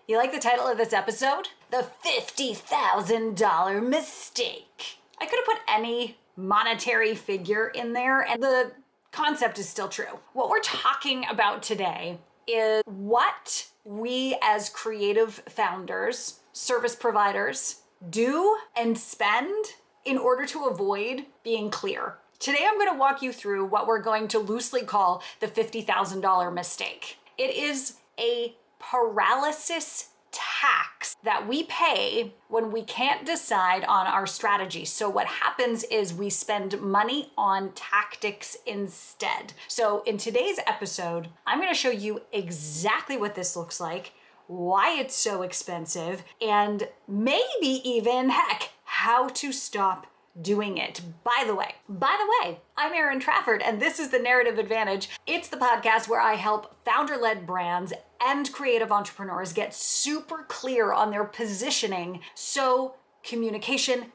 You like the title of this episode? The $50,000 mistake. I could have put any monetary figure in there and the concept is still true. What we're talking about today is what we as creative founders, service providers, do and spend in order to avoid being clear. Today I'm going to walk you through what we're going to loosely call the $50,000 mistake. It is a paralysis tax that we pay when we can't decide on our strategy. So what happens is we spend money on tactics instead. So in today's episode, I'm going to show you exactly what this looks like, why it's so expensive, and maybe even, heck, how to stop doing it. By the way, I'm Erin Trafford, and this is The Narrative Advantage. It's the podcast where I help founder-led brands and creative entrepreneurs get super clear on their positioning so communication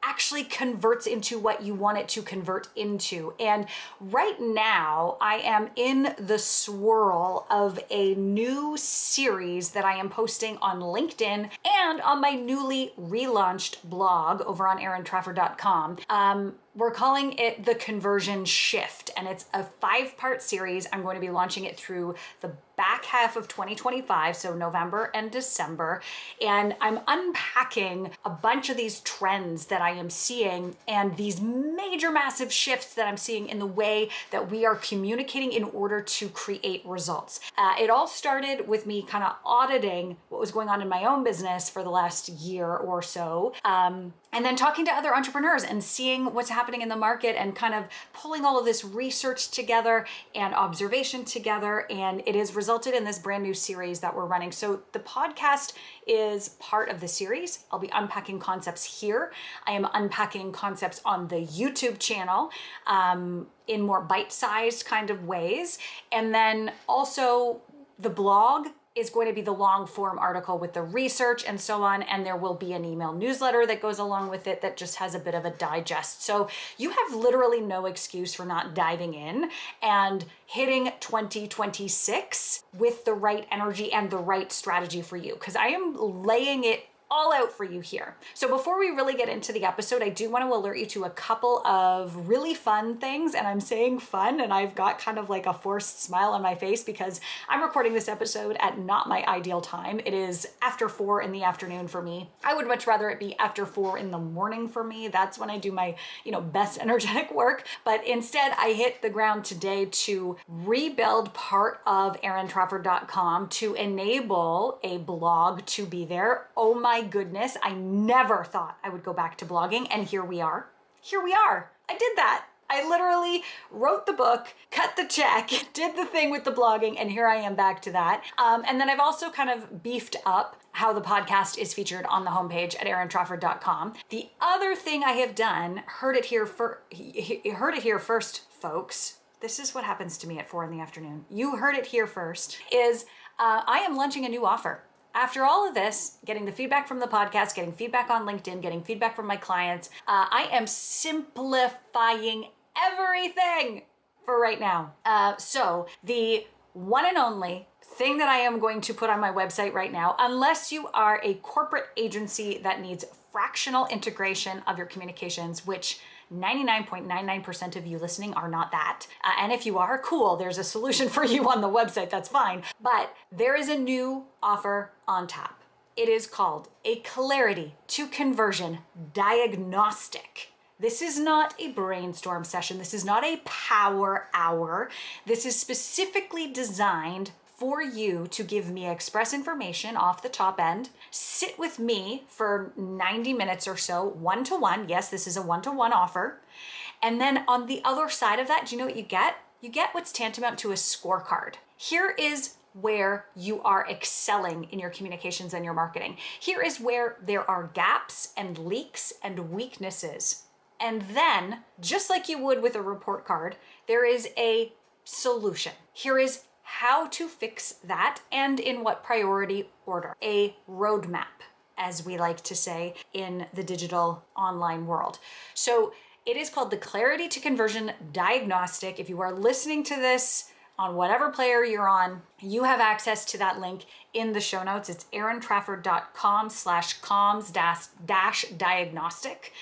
actually converts into what you want it to convert into. And right now, I am in the swirl of a new series that I am posting on LinkedIn and on my newly relaunched blog over on erintrafford.com. We're calling it The Conversion Shift, and it's a 5-part series. I'm going to be launching it through the back half of 2025, so November and December, and I'm unpacking a bunch of these trends that I am seeing and these major massive shifts that I'm seeing in the way that we are communicating in order to create results. It all started with me kind of auditing what was going on in my own business for the last year or so, and then talking to other entrepreneurs and seeing what's happening in the market and kind of pulling all of this research together and observation together. And it has resulted in this brand new series that we're running. So the podcast is part of the series. I'll be unpacking concepts here. I am unpacking concepts on the YouTube channel in more bite-sized kind of ways. And then also the blog is going to be the long form article with the research and so on. And there will be an email newsletter that goes along with it that just has a bit of a digest. So you have literally no excuse for not diving in and hitting 2026 with the right energy and the right strategy for you, because I am laying it all out for you here. So before we really get into the episode, I do want to alert you to a couple of really fun things. And I'm saying fun, and I've got kind of like a forced smile on my face because I'm recording this episode at not my ideal time. It is after 4 in the afternoon for me. I would much rather it be after 4 in the morning for me. That's when I do my, best energetic work. But instead, I hit the ground today to rebuild part of erintrafford.com to enable a blog to be there. Oh my goodness, I never thought I would go back to blogging, and here we are. I did that. I literally wrote the book, cut the check, did the thing with the blogging, and here I am back to that. And then I've also kind of beefed up how the podcast is featured on the homepage at erintrafford.com. The other thing I have done, heard it here first, folks. This is what happens to me at 4 in the afternoon. You heard it here first, is I am launching a new offer. After all of this, getting the feedback from the podcast, getting feedback on LinkedIn, getting feedback from my clients, I am simplifying everything for right now. So the one and only thing that I am going to put on my website right now, unless you are a corporate agency that needs fractional integration of your communications, which 99.99% of you listening are not that. And if you are, cool, there's a solution for you on the website, that's fine. But there is a new offer on tap. It is called a Clarity to Conversion Diagnostic. This is not a brainstorm session. This is not a power hour. This is specifically designed for you to give me express information off the top end, sit with me for 90 minutes or so, one-to-one. Yes, this is a one-to-one offer. And then on the other side of that, do you know what you get? You get what's tantamount to a scorecard. Here is where you are excelling in your communications and your marketing. Here is where there are gaps and leaks and weaknesses. And then, just like you would with a report card, there is a solution. Here is how to fix that and in what priority order. A roadmap, as we like to say in the digital online world. So it is called the Clarity to Conversion Diagnostic. If you are listening to this on whatever player you're on, you have access to that link in the show notes. It's erintrafford.com/comms-diagnostic.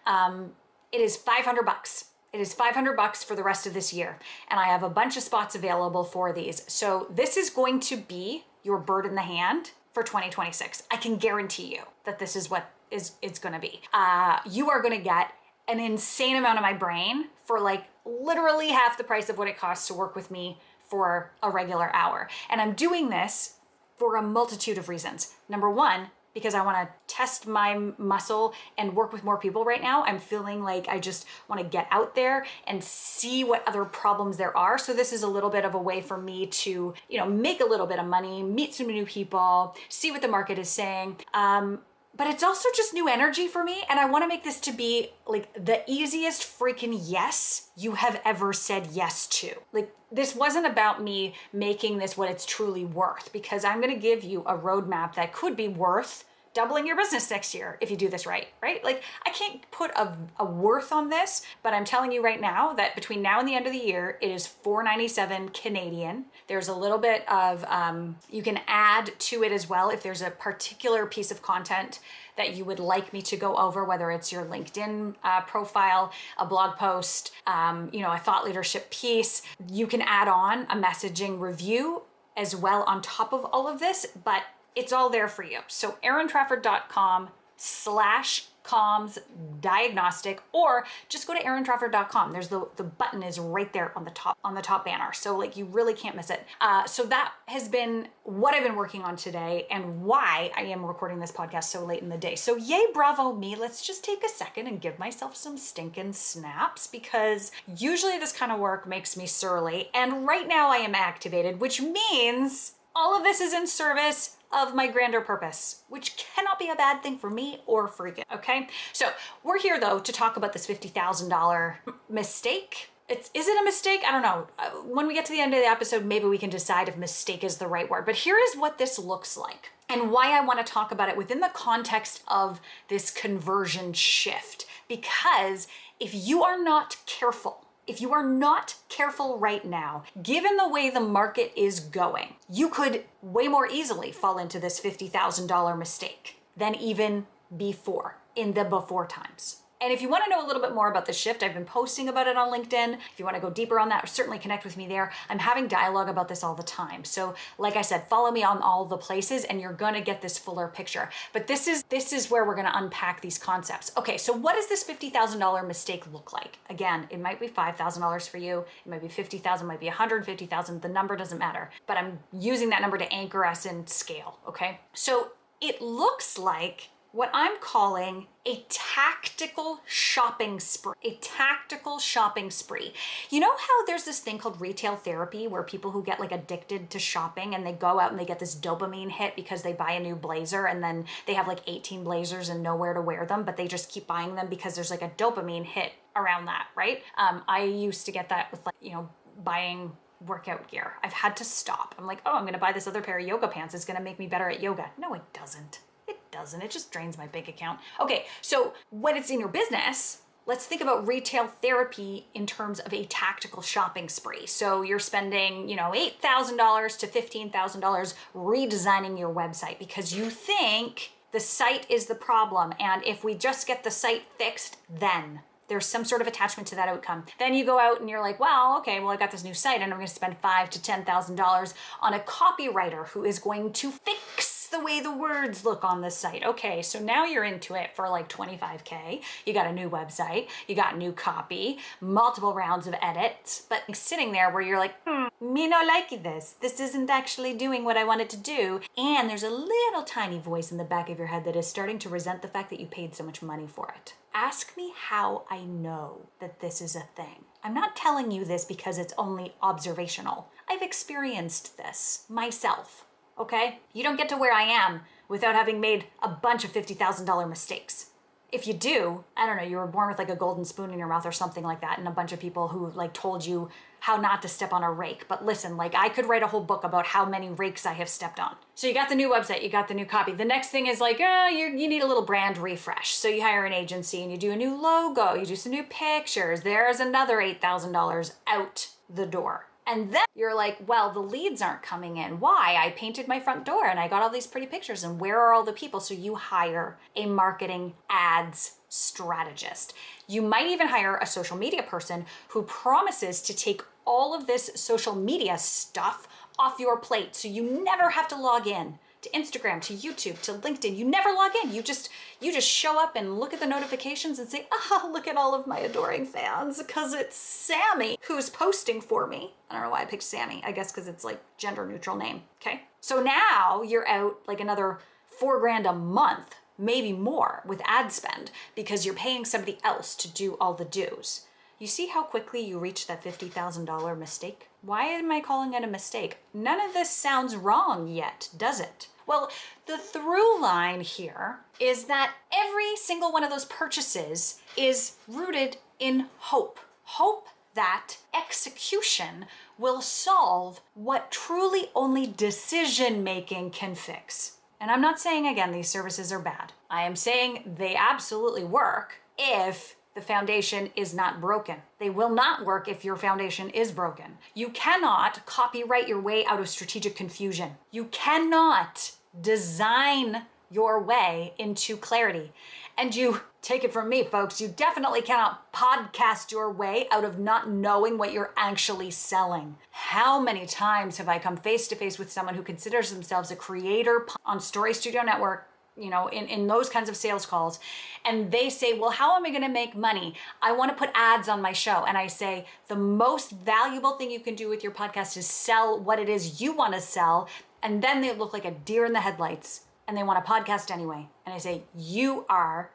It is $500. It is $500 for the rest of this year. And I have a bunch of spots available for these. So this is going to be your bird in the hand for 2026. I can guarantee you that this is what it's going to be. You are going to get an insane amount of my brain for like literally half the price of what it costs to work with me for a regular hour. And I'm doing this for a multitude of reasons. Number one, because I want to test my muscle and work with more people right now. I'm feeling like I just want to get out there and see what other problems there are. So this is a little bit of a way for me to, make a little bit of money, meet some new people, see what the market is saying. But it's also just new energy for me. And I want to make this to be like the easiest freaking yes you have ever said yes to. Like, this wasn't about me making this what it's truly worth, because I'm going to give you a roadmap that could be worth doubling your business next year if you do this right? Like, I can't put a worth on this, but I'm telling you right now that between now and the end of the year, it is $497 Canadian. There's a little bit of, you can add to it as well if there's a particular piece of content that you would like me to go over, whether it's your LinkedIn profile, a blog post, a thought leadership piece. You can add on a messaging review as well on top of all of this, but it's all there for you. So erintrafford.com/comms diagnostic, or just go to erintrafford.com. There's the button is right there on the top banner. So like, you really can't miss it. So that has been what I've been working on today and why I am recording this podcast so late in the day. So yay, bravo me. Let's just take a second and give myself some stinking snaps, because usually this kind of work makes me surly. And right now I am activated, which means all of this is in service of my grander purpose, which cannot be a bad thing for me or for you, okay? So we're here though to talk about this $50,000 mistake. Is it a mistake? I don't know. When we get to the end of the episode, maybe we can decide if mistake is the right word, but here is what this looks like and why I want to talk about it within the context of this conversion shift. Because if you are not careful right now, given the way the market is going, you could way more easily fall into this $50,000 mistake than even before, in the before times. And if you want to know a little bit more about the shift, I've been posting about it on LinkedIn. If you want to go deeper on that, certainly connect with me there. I'm having dialogue about this all the time. So like I said, follow me on all the places and you're going to get this fuller picture. But this is where we're going to unpack these concepts. Okay, so what does this $50,000 mistake look like? Again, it might be $5,000 for you. It might be $50,000, it might be $150,000. The number doesn't matter. But I'm using that number to anchor us in scale, okay? So it looks like what I'm calling a tactical shopping spree. A tactical shopping spree. You know how there's this thing called retail therapy where people who get like addicted to shopping and they go out and they get this dopamine hit because they buy a new blazer and then they have like 18 blazers and nowhere to wear them, but they just keep buying them because there's like a dopamine hit around that, right? I used to get that with buying workout gear. I've had to stop. I'm like, oh, I'm going to buy this other pair of yoga pants. It's going to make me better at yoga. No, it doesn't. It just drains my bank account. Okay, so when it's in your business, let's think about retail therapy in terms of a tactical shopping spree. So you're spending, $8,000 to $15,000 redesigning your website because you think the site is the problem. And if we just get the site fixed, then there's some sort of attachment to that outcome. Then you go out and you're like, well, okay, I got this new site and I'm going to spend $5,000 to $10,000 on a copywriter who is going to fix the way the words look on the site. Okay, so now you're into it for like $25K. You got a new website, you got new copy, multiple rounds of edits, but sitting there where you're like, me no like this. This isn't actually doing what I want it to do. And there's a little tiny voice in the back of your head that is starting to resent the fact that you paid so much money for it. Ask me how I know that this is a thing. I'm not telling you this because it's only observational. I've experienced this myself. Okay? You don't get to where I am without having made a bunch of $50,000 mistakes. If you do, I don't know, you were born with like a golden spoon in your mouth or something like that, and a bunch of people who like told you how not to step on a rake. But listen, like I could write a whole book about how many rakes I have stepped on. So you got the new website, you got the new copy. The next thing is like, you need a little brand refresh. So you hire an agency and you do a new logo, you do some new pictures. There's another $8,000 out the door. And then you're like, well, the leads aren't coming in. Why? I painted my front door and I got all these pretty pictures, and where are all the people? So you hire a marketing ads strategist. You might even hire a social media person who promises to take all of this social media stuff off your plate, so you never have to log in to Instagram, to YouTube, to LinkedIn. You never log in. You just show up and look at the notifications and say, oh, look at all of my adoring fans, because it's Sammy who's posting for me. I don't know why I picked Sammy. I guess because it's like gender neutral name. Okay. So now you're out like another $4,000 a month, maybe more, with ad spend, because you're paying somebody else to do all the do's. You see how quickly you reach that $50,000 mistake? Why am I calling it a mistake? None of this sounds wrong yet, does it? Well, the through line here is that every single one of those purchases is rooted in hope. Hope that execution will solve what truly only decision making can fix. And I'm not saying, again, these services are bad. I am saying they absolutely work if the foundation is not broken. They will not work if your foundation is broken. You cannot copyright your way out of strategic confusion. You cannot design your way into clarity. And you, take it from me, folks, you definitely cannot podcast your way out of not knowing what you're actually selling. How many times have I come face to face with someone who considers themselves a creator on Story Studio Network, you know, in those kinds of sales calls, and they say, well, how am I going to make money? I want to put ads on my show. And I say, the most valuable thing you can do with your podcast is sell what it is you want to sell. And then they look like a deer in the headlights and they want a podcast anyway. And I say, you are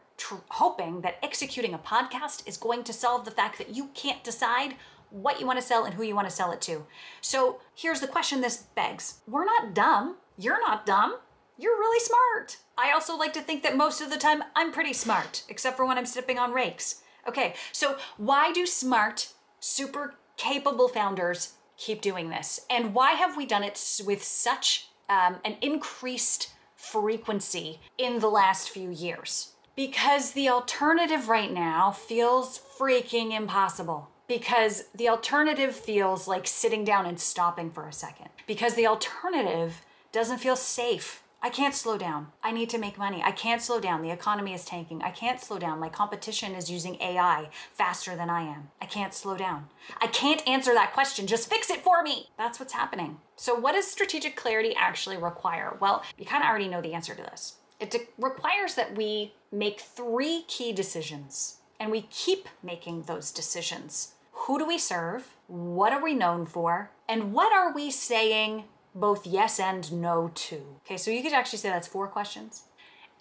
hoping that executing a podcast is going to solve the fact that you can't decide what you want to sell and who you want to sell it to. So here's the question this begs. We're not dumb. You're not dumb. You're really smart. I also like to think that most of the time I'm pretty smart, except for when I'm stepping on rakes. Okay, so why do smart, super capable founders keep doing this? And why have we done it with such an increased frequency in the last few years? Because the alternative right now feels freaking impossible. Because the alternative feels like sitting down and stopping for a second. Because the alternative doesn't feel safe. I can't slow down. I need to make money. I can't slow down. The economy is tanking. I can't slow down. My competition is using AI faster than I am. I can't slow down. I can't answer that question. Just fix it for me. That's what's happening. So what does strategic clarity actually require? Well, you kind of already know the answer to this. It requires that we make 3 key decisions, and we keep making those decisions. Who do we serve? What are we known for? And what are we saying both yes and no to? Okay, so you could actually say that's 4 questions.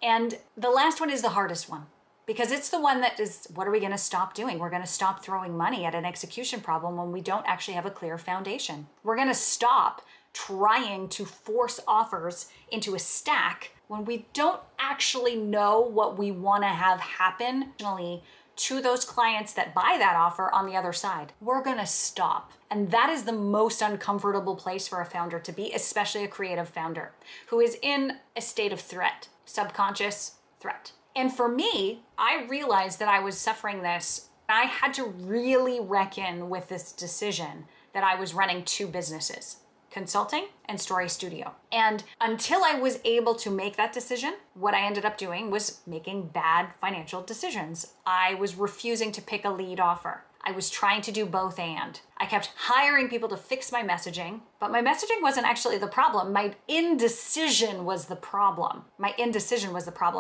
And the last one is the hardest one, because it's the one that is, what are we going to stop doing? We're going to stop throwing money at an execution problem when we don't actually have a clear foundation. We're going to stop trying to force offers into a stack when we don't actually know what we want to have happen to those clients that buy that offer on the other side. We're gonna stop. And that is the most uncomfortable place for a founder to be, especially a creative founder who is in a state of threat, subconscious threat. And for me, I realized that I was suffering this. I had to really reckon with this decision that I was running 2 businesses, consulting and Story Studio. And until I was able to make that decision, what I ended up doing was making bad financial decisions. I was refusing to pick a lead offer. I was trying to do both and. I kept hiring people to fix my messaging, but my messaging wasn't actually the problem. My indecision was the problem.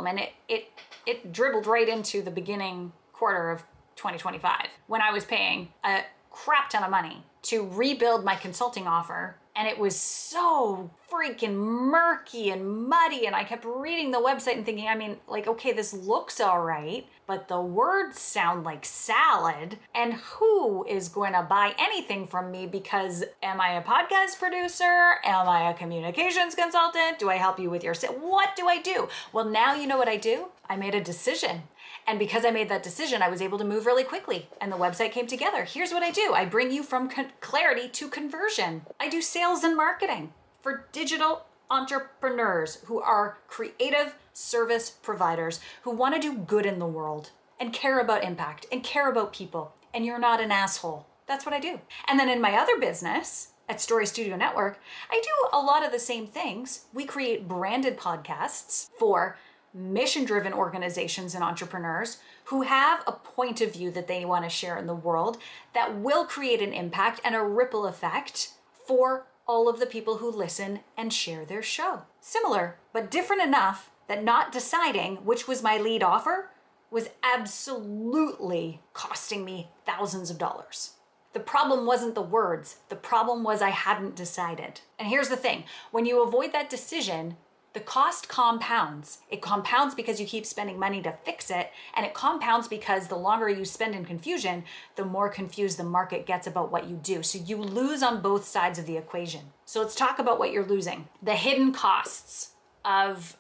And it dribbled right into the beginning quarter of 2025 when I was paying a crap ton of money to rebuild my consulting offer. And it was so freaking murky and muddy. And I kept reading the website and thinking, okay, this looks all right, but the words sound like salad. And who is going to buy anything from me? Because am I a podcast producer? Am I a communications consultant? Do I help you with your sale? What do I do? Well, now you know what I do. I made a decision. And because I made that decision, I was able to move really quickly and the website came together. Here's what I do. I bring you from clarity to conversion. I do sales and marketing for digital entrepreneurs who are creative service providers who want to do good in the world and care about impact and care about people. And you're not an asshole. That's what I do. And then in my other business, at Story Studio Network, I do a lot of the same things. We create branded podcasts for mission-driven organizations and entrepreneurs who have a point of view that they want to share in the world that will create an impact and a ripple effect for all of the people who listen and share their show. Similar, but different enough that not deciding which was my lead offer was absolutely costing me thousands of dollars. The problem wasn't the words. The problem was I hadn't decided. And here's the thing. When you avoid that decision, the cost compounds. It compounds because you keep spending money to fix it, and it compounds because the longer you spend in confusion, the more confused the market gets about what you do. So you lose on both sides of the equation. So let's talk about what you're losing. The hidden costs of,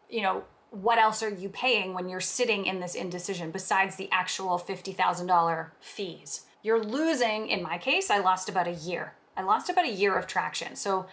what else are you paying when you're sitting in this indecision besides the actual $50,000 fees? You're losing, in my case, I lost about a year. I lost about a year of traction. So,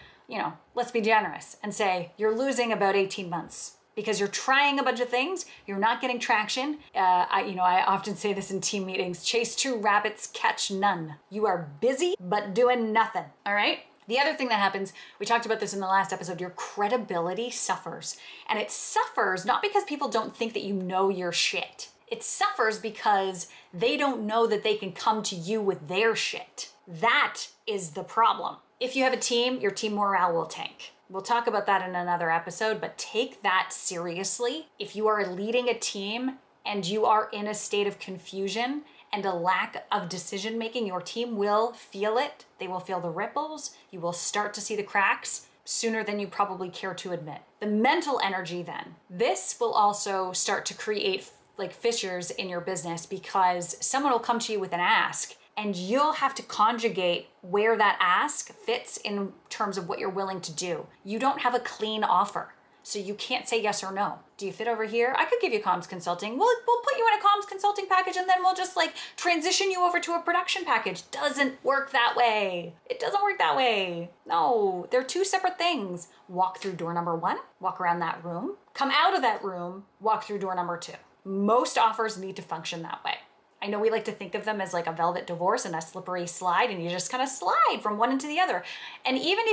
let's be generous and say you're losing about 18 months because you're trying a bunch of things. You're not getting traction. I often say this in team meetings, chase two rabbits, catch none. You are busy, but doing nothing. All right. The other thing that happens, we talked about this in the last episode, your credibility suffers. And it suffers not because people don't think that you know your shit. It suffers because they don't know that they can come to you with their shit. That is the problem. If you have a team, your team morale will tank. We'll talk about that in another episode, but take that seriously. If you are leading a team and you are in a state of confusion and a lack of decision making, your team will feel it. They will feel the ripples. You will start to see the cracks sooner than you probably care to admit. The mental energy then, this will also start to create like fissures in your business because someone will come to you with an ask and you'll have to conjugate where that ask fits in terms of what you're willing to do. You don't have a clean offer, so you can't say yes or no. Do you fit over here? I could give you comms consulting. We'll put you in a comms consulting package and then we'll just transition you over to a production package. Doesn't work that way. It doesn't work that way. No, they're two separate things. Walk through door number 1, walk around that room, come out of that room, walk through door number 2. Most offers need to function that way. I know we like to think of them as like a velvet divorce and a slippery slide, and you just kind of slide from one into the other. And even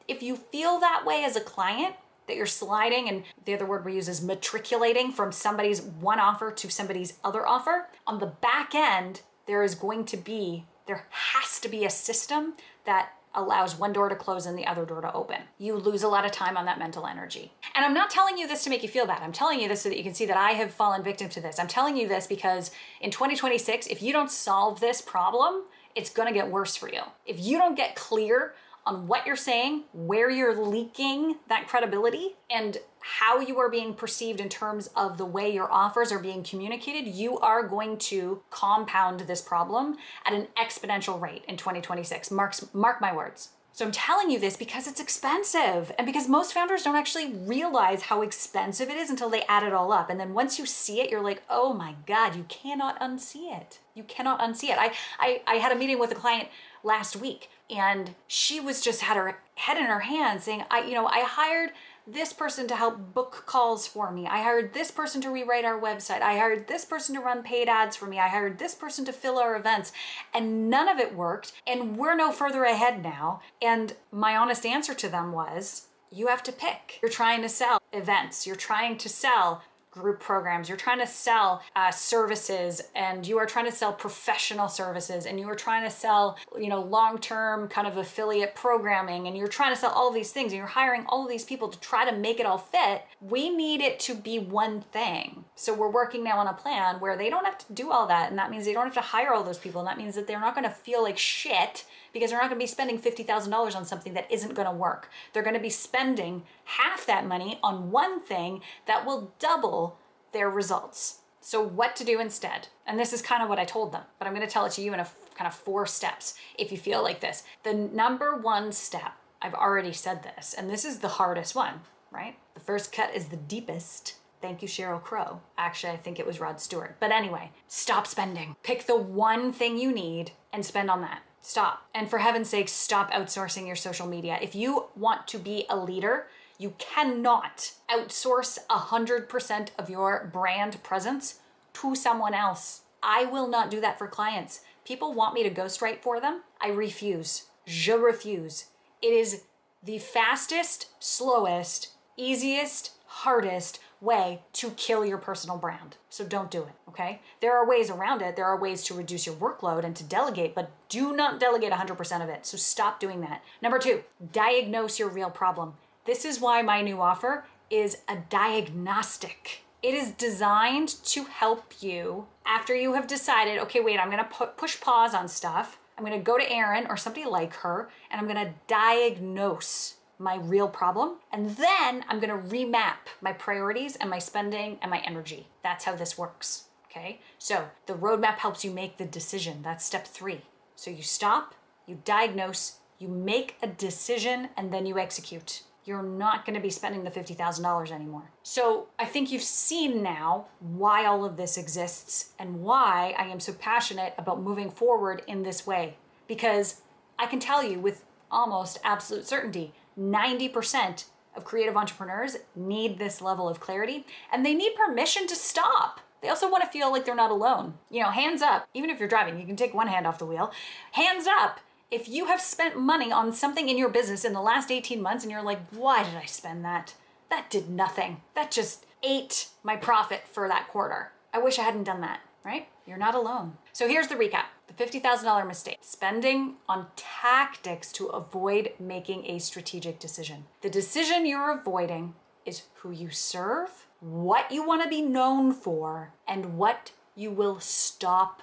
if you feel that way as a client, that you're sliding, and the other word we use is matriculating from somebody's one offer to somebody's other offer, on the back end, there has to be a system that allows one door to close and the other door to open. You lose a lot of time on that mental energy. And I'm not telling you this to make you feel bad. I'm telling you this so that you can see that I have fallen victim to this. I'm telling you this because in 2026, if you don't solve this problem, it's gonna get worse for you. If you don't get clear on what you're saying, where you're leaking that credibility, and how you are being perceived in terms of the way your offers are being communicated, you are going to compound this problem at an exponential rate in 2026. Mark my words. So I'm telling you this because it's expensive and because most founders don't actually realize how expensive it is until they add it all up. And then once you see it, you're like, oh my God, you cannot unsee it. You cannot unsee it. I had a meeting with a client last week and she was just had her head in her hands saying, I hired this person to help book calls for me. I hired this person to rewrite our website. I hired this person to run paid ads for me. I hired this person to fill our events, and none of it worked. And we're no further ahead now. And my honest answer to them was, you have to pick. You're trying to sell events. You're trying to sell group programs. You're trying to sell services, and you are trying to sell professional services, and you are trying to sell, long-term kind of affiliate programming, and you're trying to sell all of these things, and you're hiring all of these people to try to make it all fit. We need it to be one thing. So we're working now on a plan where they don't have to do all that, and that means they don't have to hire all those people, and that means that they're not going to feel like shit because they're not going to be spending $50,000 on something that isn't going to work. They're going to be spending half that money on one thing that will double their results. So what to do instead? And this is kind of what I told them, but I'm going to tell it to you in a kind of 4 steps if you feel like this. The number 1 step, I've already said this, and this is the hardest one, right? The first cut is the deepest. Thank you, Sheryl Crow. Actually, I think it was Rod Stewart. But anyway, stop spending. Pick the one thing you need and spend on that. Stop. And for heaven's sake, stop outsourcing your social media. If you want to be a leader, you cannot outsource 100% of your brand presence to someone else. I will not do that for clients. People want me to ghostwrite for them. I refuse. Je refuse. It is the fastest, slowest, easiest, hardest way to kill your personal brand. So don't do it, okay? There are ways around it. There are ways to reduce your workload and to delegate, but do not delegate 100% of it. So stop doing that. Number 2, diagnose your real problem. This is why my new offer is a diagnostic. It is designed to help you after you have decided, okay, wait, I'm gonna push pause on stuff. I'm gonna go to Erin or somebody like her, and I'm gonna diagnose my real problem. And then I'm gonna remap my priorities and my spending and my energy. That's how this works, okay? So the roadmap helps you make the decision. That's step 3. So you stop, you diagnose, you make a decision, and then you execute. You're not gonna be spending the $50,000 anymore. So I think you've seen now why all of this exists and why I am so passionate about moving forward in this way. Because I can tell you with almost absolute certainty, 90% of creative entrepreneurs need this level of clarity, and they need permission to stop. They also want to feel like they're not alone. Hands up, even if you're driving, you can take one hand off the wheel. Hands up if you have spent money on something in your business in the last 18 months and you're like, why did I spend that? That did nothing. That just ate my profit for that quarter. I wish I hadn't done that, right? You're not alone. So here's the recap. The $50,000 mistake. Spending on tactics to avoid making a strategic decision. The decision you're avoiding is who you serve, what you want to be known for, and what you will stop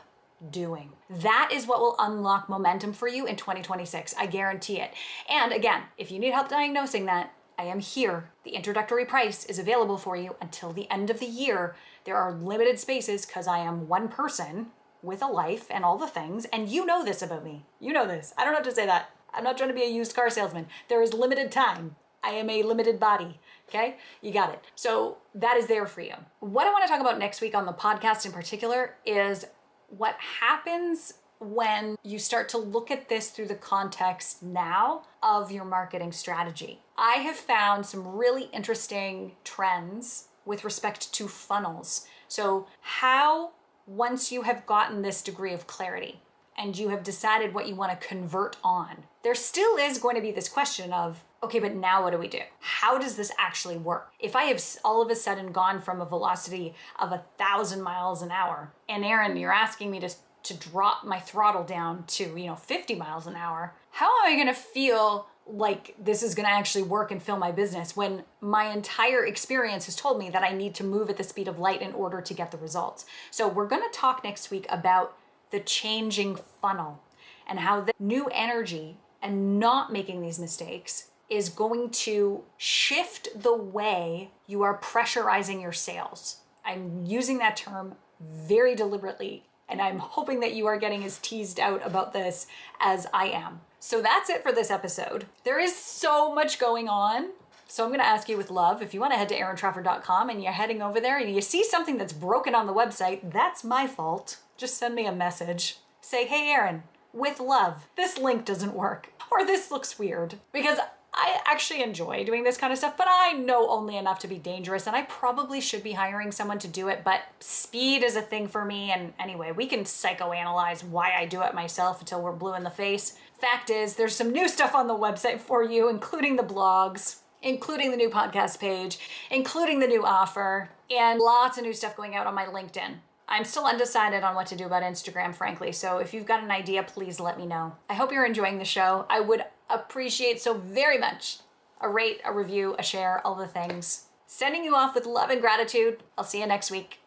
doing. That is what will unlock momentum for you in 2026. I guarantee it. And again, if you need help diagnosing that, I am here. The introductory price is available for you until the end of the year. There are limited spaces because I am one person with a life and all the things. And you know this about me. You know this. I don't have to say that. I'm not trying to be a used car salesman. There is limited time. I am a limited body. Okay? You got it. So that is there for you. What I want to talk about next week on the podcast in particular is what happens when you start to look at this through the context now of your marketing strategy. I have found some really interesting trends with respect to funnels. So how, once you have gotten this degree of clarity and you have decided what you want to convert on, there still is going to be this question of, okay, but now what do we do? How does this actually work? If I have all of a sudden gone from a velocity of 1,000 miles an hour, and Erin, you're asking me to drop my throttle down to 50 miles an hour, how am I going to feel like this is going to actually work and fill my business when my entire experience has told me that I need to move at the speed of light in order to get the results? So we're going to talk next week about the changing funnel and how the new energy and not making these mistakes is going to shift the way you are pressurizing your sales. I'm using that term very deliberately, and I'm hoping that you are getting as teased out about this as I am. So that's it for this episode. There is so much going on. So I'm gonna ask you with love, if you wanna head to erintrafford.com and you're heading over there and you see something that's broken on the website, that's my fault. Just send me a message. Say, hey Erin, with love, this link doesn't work, or this looks weird. Because I actually enjoy doing this kind of stuff, but I know only enough to be dangerous, and I probably should be hiring someone to do it, but speed is a thing for me, and anyway, we can psychoanalyze why I do it myself until we're blue in the face. Fact is, there's some new stuff on the website for you, including the blogs, including the new podcast page, including the new offer, and lots of new stuff going out on my LinkedIn. I'm still undecided on what to do about Instagram, frankly, so if you've got an idea, please let me know. I hope you're enjoying the show. I would appreciate so very much a rate, a review, a share, all the things. Sending you off with love and gratitude. I'll see you next week.